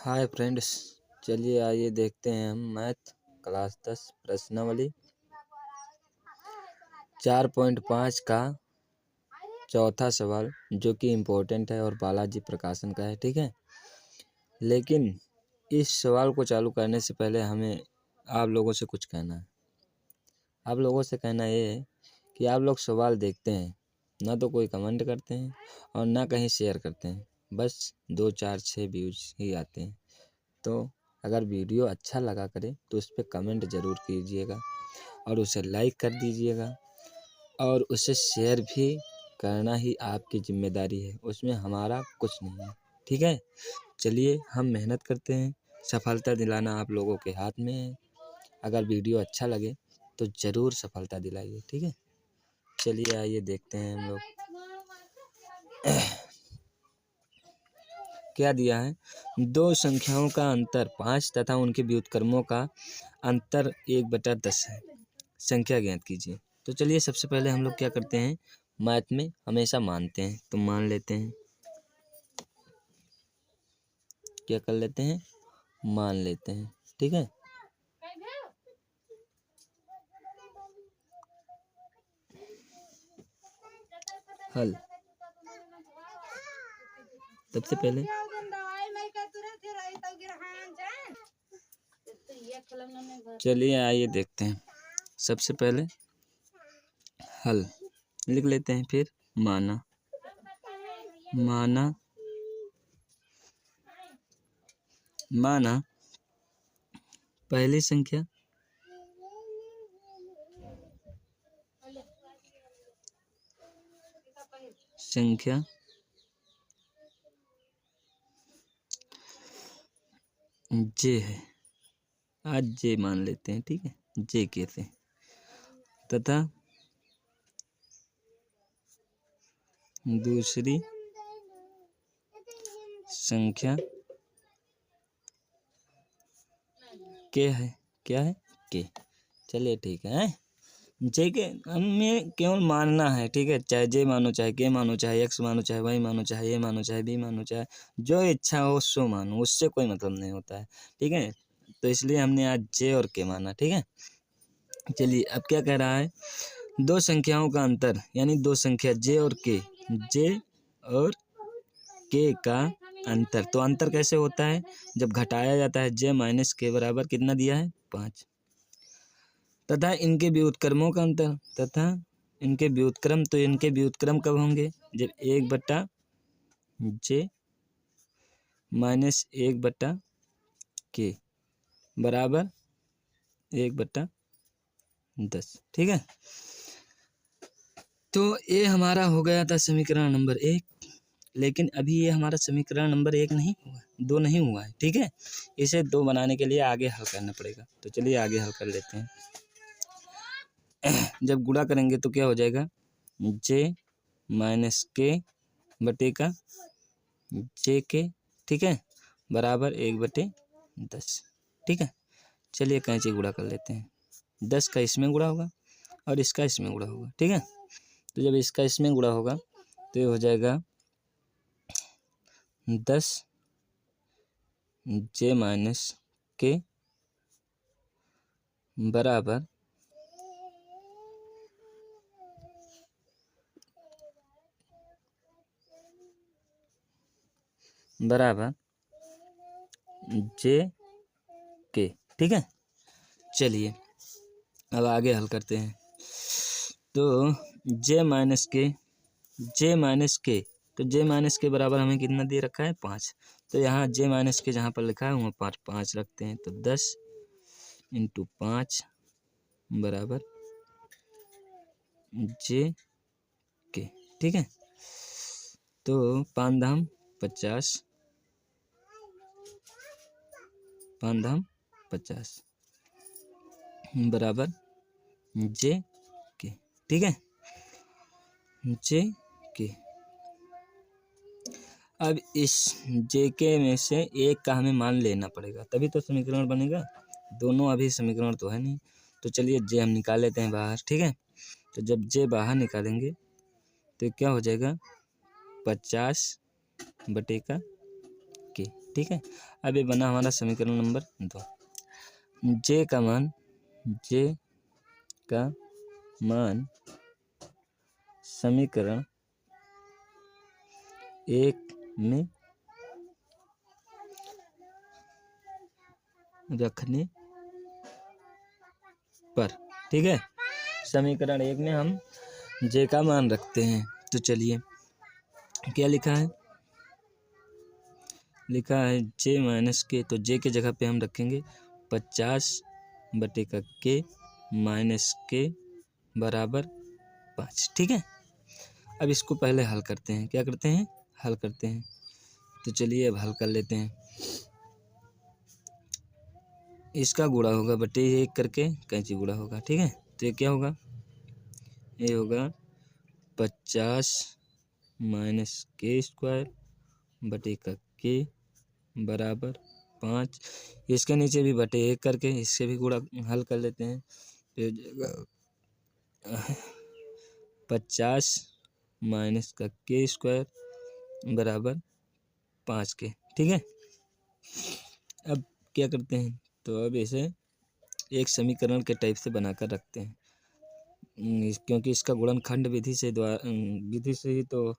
Hi friends, चलिए आइए देखते हैं हम मैथ क्लास 10 प्रश्नावली 4.5 का चौथा सवाल जो कि इम्पोर्टेंट है और बालाजी प्रकाशन का है। ठीक है, लेकिन इस सवाल को चालू करने से पहले हमें आप लोगों से कुछ कहना है। आप लोगों से कहना ये है कि आप लोग सवाल देखते हैं, ना तो कोई कमेंट करते हैं और ना कहीं शेयर करते हैं, बस 2 4 6 व्यूज ही आते हैं। तो अगर वीडियो अच्छा लगा करे तो उस पर कमेंट ज़रूर कीजिएगा और उसे लाइक कर दीजिएगा और उसे शेयर भी करना ही आपकी जिम्मेदारी है, उसमें हमारा कुछ नहीं है। ठीक है, चलिए हम मेहनत करते हैं, सफलता दिलाना आप लोगों के हाथ में है। अगर वीडियो अच्छा लगे तो ज़रूर सफलता दिलाइए। ठीक है, चलिए आइए देखते हैं हम लोग क्या दिया है। दो संख्याओं का अंतर 5 तथा उनके व्युत्क्रमों का अंतर 1/10 है। संख्या ज्ञात कीजिए। तो चलिए सबसे पहले हम लोग क्या करते हैं, मैथ में हमेशा मानते हैं, तो मान लेते हैं। क्या कर लेते हैं, मान लेते हैं। ठीक है, हल। सबसे पहले चलिए आइए देखते हैं। सबसे पहले हल लिख लेते हैं, फिर माना। माना माना पहली संख्या जे है, आज जे मान लेते हैं। ठीक है, जे कैसे, तथा दूसरी संख्या के है। क्या है, के। चलिए ठीक है, जे के हमें केवल मानना है। ठीक है, चाहे जे मानो, चाहे के मानो, चाहे एक्स मानो, चाहे वाई मानो, चाहे ए मानो, चाहे बी मानो, चाहे जो इच्छा हो सो मानो, उससे कोई मतलब नहीं होता है। ठीक है, तो इसलिए हमने आज जे और के माना। ठीक है, चलिए अब क्या कह रहा है, दो संख्याओं का अंतर यानी दो संख्या जे और के, जे और के का अंतर। तो अंतर कैसे होता है, जब घटाया जाता है। जे माइनस के बराबर कितना दिया है, 5। तथा इनके व्युत्क्रमों का अंतर, तथा इनके व्युत्क्रम। तो इनके व्युत्क्रम कब होंगे, जब 1/जे माइनस 1/के बराबर 1/10। ठीक है, तो ये हमारा हो गया था समीकरण नंबर 1। लेकिन अभी ये हमारा समीकरण नंबर 1 नहीं हुआ, 2 नहीं हुआ है। ठीक है, इसे 2 बनाने के लिए आगे हल करना पड़ेगा। तो चलिए आगे हल कर लेते हैं। जब गुणा करेंगे तो क्या हो जाएगा, जे माइनस के बटे का जे के। ठीक है, बराबर 1/10। ठीक है, चलिए कैंची गुणा कर लेते हैं। 10 का इसमें गुणा होगा और इसका इसमें गुणा होगा। ठीक है, तो जब इसका इसमें गुणा होगा तो ये हो जाएगा 10 जे माइनस के बराबर जे के। ठीक है, चलिए अब आगे हल करते हैं। तो जे माइनस के तो जे माइनस के बराबर हमें कितना दे रखा है, 5। तो यहाँ जे माइनस के जहाँ पर लिखा है वहाँ 5 रखते हैं। तो 10 × 5 बराबर जे के। ठीक है, तो 5 धाम 50, 5 धाम 50 बराबर जे के। ठीक है, जे के। अब इस जे के में से एक का हमें मान लेना पड़ेगा, तभी तो समीकरण बनेगा। दोनों अभी समीकरण तो है नहीं, तो चलिए जे हम निकाल लेते हैं बाहर। ठीक है, तो जब जे बाहर निकालेंगे तो क्या हो जाएगा, 50 बटे का के। ठीक है। अब ये बना हमारा समीकरण नंबर 2। जे का मान समीकरण 1 में रखने पर, ठीक है। समीकरण 1 में हम जे का मान रखते हैं, तो चलिए क्या लिखा है, जे माइनस के, तो जे के जगह पे हम रखेंगे 50/के माइनस के बराबर 5, ठीक है। अब इसको पहले हल करते हैं, क्या करते हैं, हल करते हैं। तो चलिए अब हल कर लेते हैं। इसका गुणा होगा बटे 1 करके, कैंची गुणा होगा, ठीक है। तो ये क्या होगा, ये होगा 50 माइनस के स्क्वायर बटे का के बराबर 5। इसके नीचे भी बटे 1 करके इससे भी गुणा हल कर लेते हैं। तो 50 माइनस का के स्क्वायर बराबर 5 के, ठीक है। अब क्या करते हैं, तो अब इसे एक समीकरण के टाइप से बनाकर रखते हैं, क्योंकि इसका गुणनखंड विधि से ही तो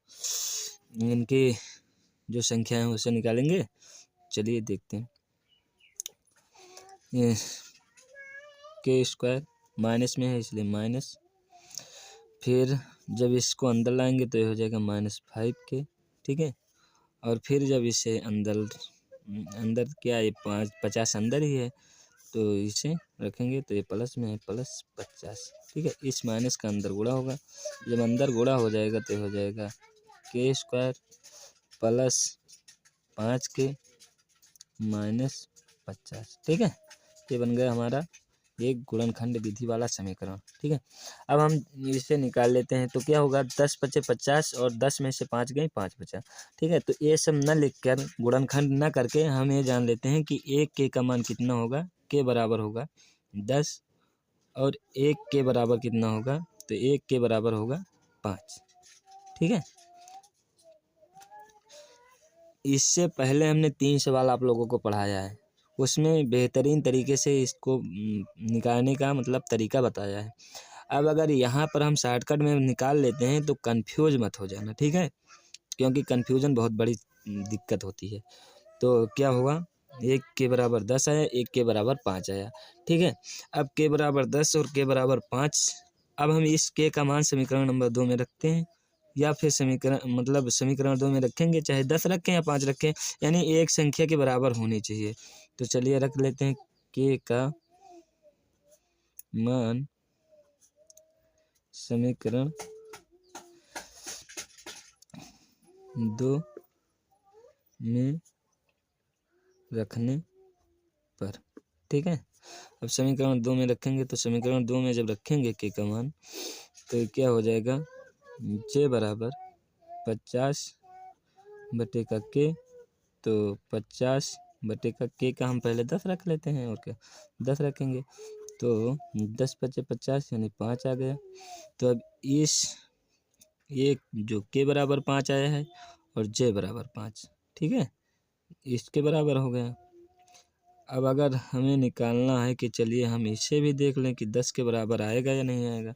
इनकी जो संख्या है उसे निकालेंगे। चलिए देखते हैं। ये के स्क्वायर माइनस में है इसलिए माइनस, फिर जब इसको अंदर लाएंगे तो ये हो जाएगा -5 के, ठीक है। और फिर जब इसे अंदर क्या, ये 50 अंदर ही है, तो इसे रखेंगे तो ये प्लस में है +50, ठीक है। इस माइनस का अंदर गुणा होगा, जब अंदर गुणा हो जाएगा तो हो जाएगा के स्क्वायर +5 के -50, ठीक है। ये बन गया हमारा एक गुणनखंड विधि वाला समीकरण, ठीक है। अब हम इसे निकाल लेते हैं, तो क्या होगा, 10 × 5 = 50 और 10 में से 5 गए, 5 बचा, ठीक है। तो ये सब न लिख कर, गुणनखंड न करके हम ये जान लेते हैं कि 1 के का मान कितना होगा, के बराबर होगा 10, और 1 के बराबर कितना होगा, तो 1 के बराबर होगा 5, ठीक है। इससे पहले हमने 3 सवाल आप लोगों को पढ़ाया है, उसमें बेहतरीन तरीके से इसको निकालने का मतलब तरीका बताया है। अब अगर यहाँ पर हम शॉर्टकट में निकाल लेते हैं तो कंफ्यूज मत हो जाना, ठीक है, क्योंकि कन्फ्यूज़न बहुत बड़ी दिक्कत होती है। तो क्या हुआ, 1 के बराबर 10 आया, 1 के बराबर 5 आया, ठीक है। अब के बराबर 10 और के बराबर 5, अब हम इस के का मान समीकरण नंबर 2 में रखते हैं, या फिर समीकरण 2 में रखेंगे, चाहे 10 रखें या 5 रखें, यानी एक संख्या के बराबर होनी चाहिए। तो चलिए रख लेते हैं के का मान समीकरण 2 में रखने पर, ठीक है। अब समीकरण 2 में रखेंगे, तो समीकरण 2 में जब रखेंगे के का मान, तो क्या हो जाएगा, जे बराबर 50/के, तो 50/के का हम पहले 10 रख लेते हैं, और क्या 10 रखेंगे, तो 10 × 5 = 50 यानी 5 आ गया। तो अब ये जो के बराबर 5 आया है और जे बराबर 5, ठीक है, इसके बराबर हो गया। अब अगर हमें निकालना है कि चलिए हम इसे भी देख लें कि 10 के बराबर आएगा या नहीं आएगा,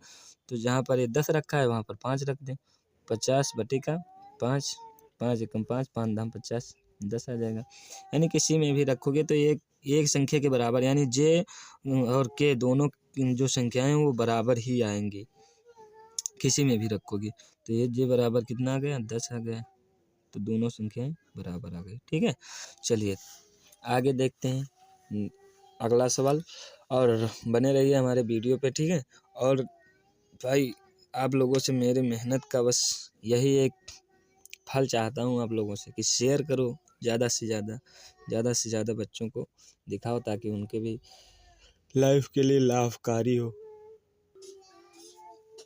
तो जहाँ पर ये 10 रखा है वहाँ पर 5 रख दें, 50/5, 5 × 5 = 5, 5 × 50, 10 आ जाएगा। यानी किसी में भी रखोगे तो एक संख्या के बराबर, यानी जे और के दोनों जो संख्याएं हैं वो बराबर ही आएंगी, किसी में भी रखोगे। तो ये जे बराबर कितना आ गया, 10 आ गया, तो दोनों संख्याएं बराबर आ गई, ठीक है। चलिए आगे देखते हैं अगला सवाल, और बने रहिए हमारे वीडियो पे, ठीक है। और भाई आप लोगों से मेरे मेहनत का बस यही एक फल चाहता हूँ आप लोगों से, कि शेयर करो ज़्यादा से ज़्यादा बच्चों को दिखाओ, ताकि उनके भी लाइफ के लिए लाभकारी हो।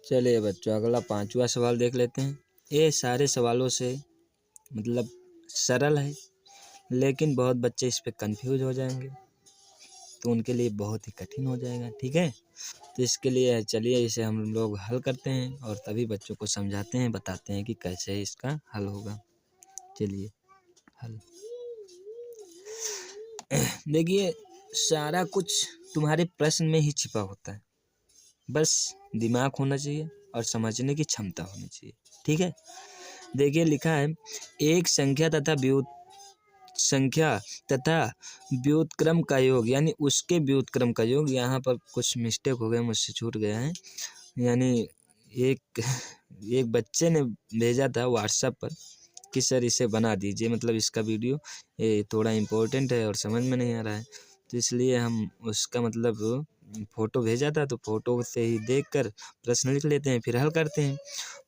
चलिए बच्चों अगला 5वां सवाल देख लेते हैं। ये सारे सवालों से मतलब सरल है, लेकिन बहुत बच्चे इस पे कंफ्यूज हो जाएंगे, तो उनके लिए बहुत ही कठिन हो जाएगा, ठीक है। तो इसके लिए चलिए इसे हम लोग हल करते हैं, और तभी बच्चों को समझाते हैं, बताते हैं कि कैसे इसका हल होगा। चलिए हल, देखिए सारा कुछ तुम्हारे प्रश्न में ही छिपा होता है, बस दिमाग होना चाहिए और समझने की क्षमता होनी चाहिए। ठीक है, देखिए लिखा है एक संख्या तथा व्युत्क्रम का योग, यानी उसके व्युत्क्रम का योग। यहाँ पर कुछ मिस्टेक हो गया, मुझसे छूट गया है। यानी एक एक बच्चे ने भेजा था व्हाट्सएप पर कि सर इसे बना दीजिए, मतलब इसका वीडियो ये थोड़ा इम्पोर्टेंट है और समझ में नहीं आ रहा है, तो इसलिए हम उसका मतलब फ़ोटो भेजा था, तो फ़ोटो से ही देखकर प्रश्न लिख लेते हैं फिर हल करते हैं।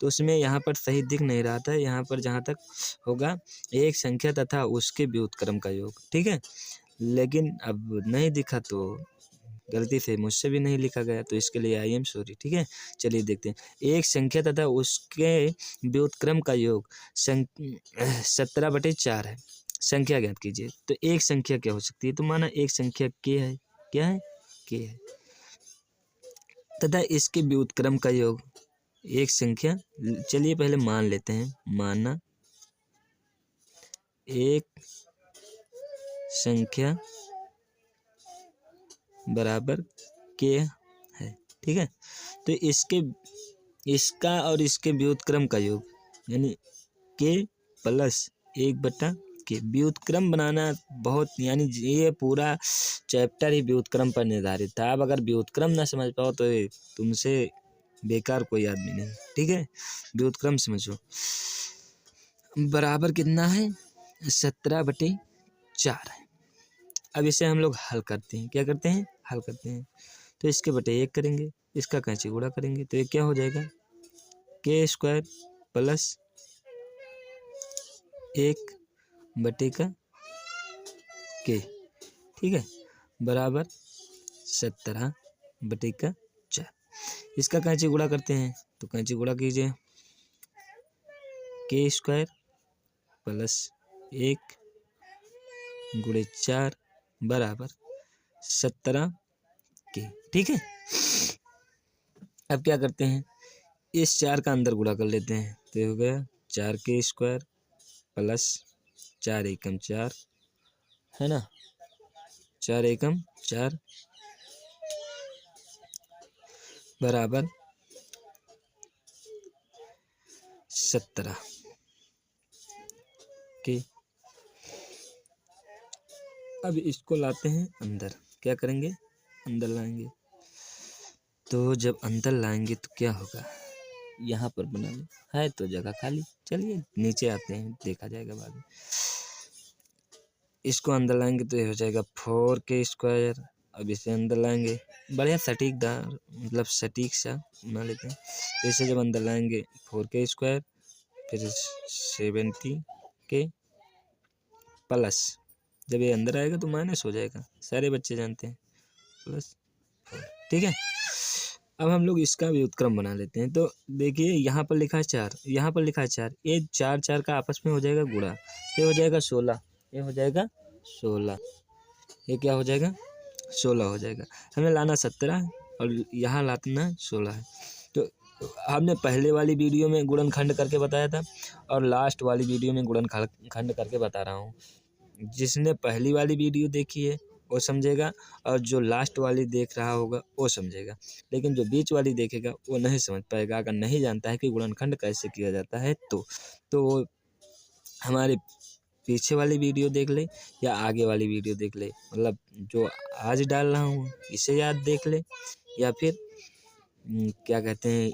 तो उसमें यहाँ पर सही दिख नहीं रहा था, यहाँ पर जहाँ तक होगा एक संख्या तथा उसके व्युत्क्रम का योग। ठीक है, लेकिन अब नहीं दिखा तो गलती से मुझसे भी नहीं लिखा गया, तो इसके लिए आई एम सॉरी। ठीक है, चलिए देखते हैं। एक संख्या तथा उसके व्युत्क्रम का योग 17/4 है। संख्या ज्ञात कीजिए। तो एक संख्या क्या हो सकती है, तो माना एक संख्या के है, क्या है, के है, तथा इसके व्युत्क्रम का योग एक संख्या। चलिए पहले मान लेते हैं, माना एक संख्या बराबर के है। ठीक है, तो इसका और इसके व्युत्क्रम का योग यानी के प्लस 1/के। व्युत्क्रम बनाना बहुत, यानी ये पूरा चैप्टर ही व्युत्क्रम पर निर्धारित था। अब अगर व्युत्क्रम ना समझ पाओ तो तुमसे बेकार कोई आदमी नहीं। ठीक है, व्युत्क्रम समझो। बराबर कितना है, 17/4 है। अब इसे हम लोग हल करते हैं, क्या करते हैं, हल करते हैं। तो इसके बटे 1 करेंगे, इसका कैंची गुणा करेंगे, तो ये क्या हो जाएगा, के स्क्वायर प्लस 1/का के। ठीक है, बराबर 17/4। इसका कैंची गुणा करते हैं, तो कैंची गुणा कीजिए, के स्क्वायर प्लस 1 गुणे 4 बराबर 17 के। ठीक है, अब क्या करते हैं, इस 4 का अंदर गुणा कर लेते हैं, तो ये हो गया 4 के स्क्वायर प्लस 4 एकम 4 है ना, 4 एकम 4 बराबर 17 के। अब इसको लाते हैं अंदर, क्या करेंगे, अंदर लाएंगे। तो जब अंदर लाएंगे तो क्या होगा, यहाँ पर बना लो, है तो जगह खाली। चलिए नीचे आते हैं, देखा जाएगा बाद में। इसको अंदर लाएंगे तो ये हो जाएगा 4 के स्क्वायर। अब इसे अंदर लाएंगे, बढ़िया सटीकदार, मतलब सटीक सा बना लेते हैं। तो इसे जब अंदर लाएंगे 4 के स्क्वायर फिर 70 के प्लस, जब ये अंदर आएगा तो माइनस हो जाएगा, सारे बच्चे जानते हैं, प्लस 4। ठीक है, अब हम लोग इसका व्युत्क्रम बना लेते हैं। तो देखिए यहाँ पर लिखा है 4, यहाँ पर लिखा है 4, ये 4 का आपस में हो जाएगा गुणा, ये हो जाएगा 16, ये हो जाएगा 16, ये क्या हो जाएगा, 16 हो जाएगा। हमें लाना 17 है और यहाँ लाना 16 है। तो हमने पहले वाली वीडियो में गुणनखंड करके बताया था और लास्ट वाली वीडियो में गुणनखंड करके बता रहा हूँ। जिसने पहली वाली वीडियो देखी है वो समझेगा और जो लास्ट वाली देख रहा होगा वो समझेगा, लेकिन जो बीच वाली देखेगा वो नहीं समझ पाएगा। अगर नहीं जानता है कि गुणनखंड कैसे किया जाता है तो वो हमारे पीछे वाली वीडियो देख ले या आगे वाली वीडियो देख ले, मतलब जो आज डाल रहा हूँ इसे याद देख ले, या फिर क्या कहते हैं,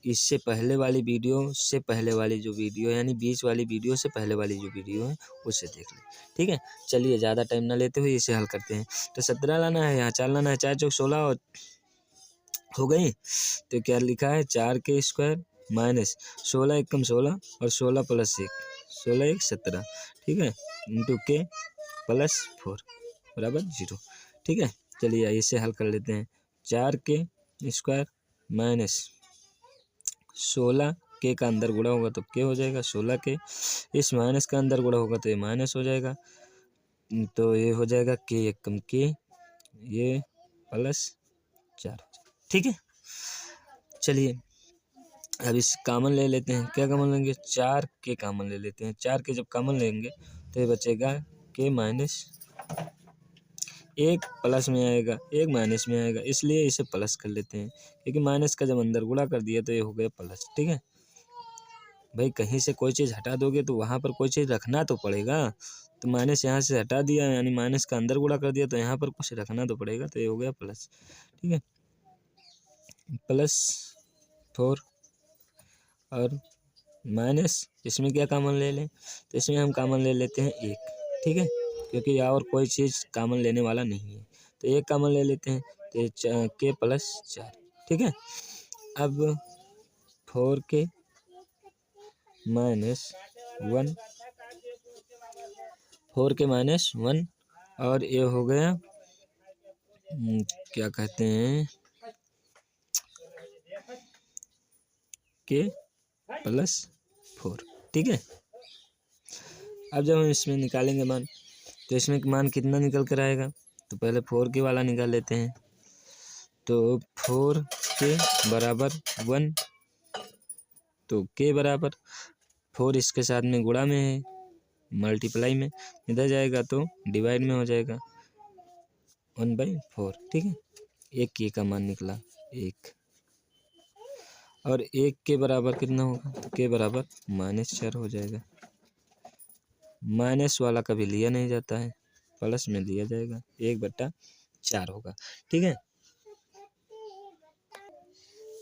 इससे पहले वाली वीडियो से पहले वाली जो वीडियो यानी बीच वाली वीडियो से पहले वाली जो वीडियो है उसे देख ले। ठीक है, चलिए ज़्यादा टाइम ना लेते हुए इसे हल करते हैं। तो 17 लाना है, यहाँ 4 लाना है, 4 चौक 16 और हो गई। तो क्या लिखा है, 4 के स्क्वायर माइनस 16 एकम 16 और 16 प्लस 1, 16 1 17। ठीक है, इंटू के प्लस 4 बराबर 0। ठीक है, चलिए इसे हल कर लेते हैं। 4 के स्क्वायर माइनस 16 के का अंदर गुणा होगा तो के हो जाएगा 16 के, इस माइनस का अंदर गुणा होगा तो ये माइनस हो जाएगा, तो ये हो जाएगा के एकम के, ये प्लस 4। ठीक है, चलिए अब इस कॉमन ले लेते हैं। क्या कॉमन लेंगे, 4 के कॉमन ले लेते हैं। 4 के जब कॉमन लेंगे तो ये बचेगा के माइनस एक प्लस में आएगा, एक माइनस में आएगा, इसलिए इसे प्लस कर लेते हैं, क्योंकि माइनस का जब अंदर गुणा कर दिया तो ये हो गया प्लस। ठीक है भाई, कहीं से कोई चीज़ हटा दोगे तो वहाँ पर कोई चीज़ रखना तो पड़ेगा। तो माइनस यहाँ से हटा दिया, यानी माइनस का अंदर गुणा कर दिया, तो यहाँ पर कुछ रखना तो पड़ेगा, तो ये हो गया प्लस। ठीक है, +4 और माइनस, इसमें क्या कॉमन ले लें, तो इसमें हम कॉमन ले लेते हैं 1। ठीक है, क्योंकि यहाँ और कोई चीज़ कॉमन लेने वाला नहीं है, तो 1 कॉमन ले लेते हैं, तो k + 4। ठीक है, अब 4k - 1, 4k - 1, और ये हो गया क्या कहते हैं, k + 4। ठीक है, अब जब हम इसमें निकालेंगे मान, तो इसमें मान कितना निकल कर आएगा, तो पहले 4k वाला निकाल लेते हैं। तो 4k = 1, तो k बराबर 4 इसके साथ में गुणा में है, मल्टीप्लाई में, इधर जाएगा तो डिवाइड में हो जाएगा 1/4। ठीक है, एक k का मान निकला 1, और 1 के बराबर कितना होगा, तो k बराबर -4 हो जाएगा। माइनस वाला कभी लिया नहीं जाता है, प्लस में लिया जाएगा, 1/4 होगा। ठीक है,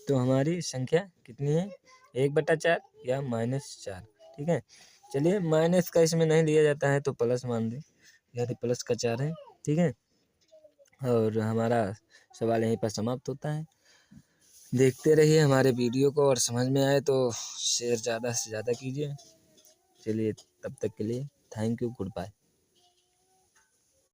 तो हमारी संख्या कितनी है, 1/4 या -4। ठीक है, चलिए माइनस का इसमें नहीं लिया जाता है तो प्लस मान दें, यानी +4 है। ठीक है, और हमारा सवाल यहीं पर समाप्त होता है। देखते रहिए हमारे वीडियो को, और समझ में आए तो शेयर ज़्यादा से ज़्यादा कीजिए। चलिए तब तक के लिए थैंक यू, गुड बाय।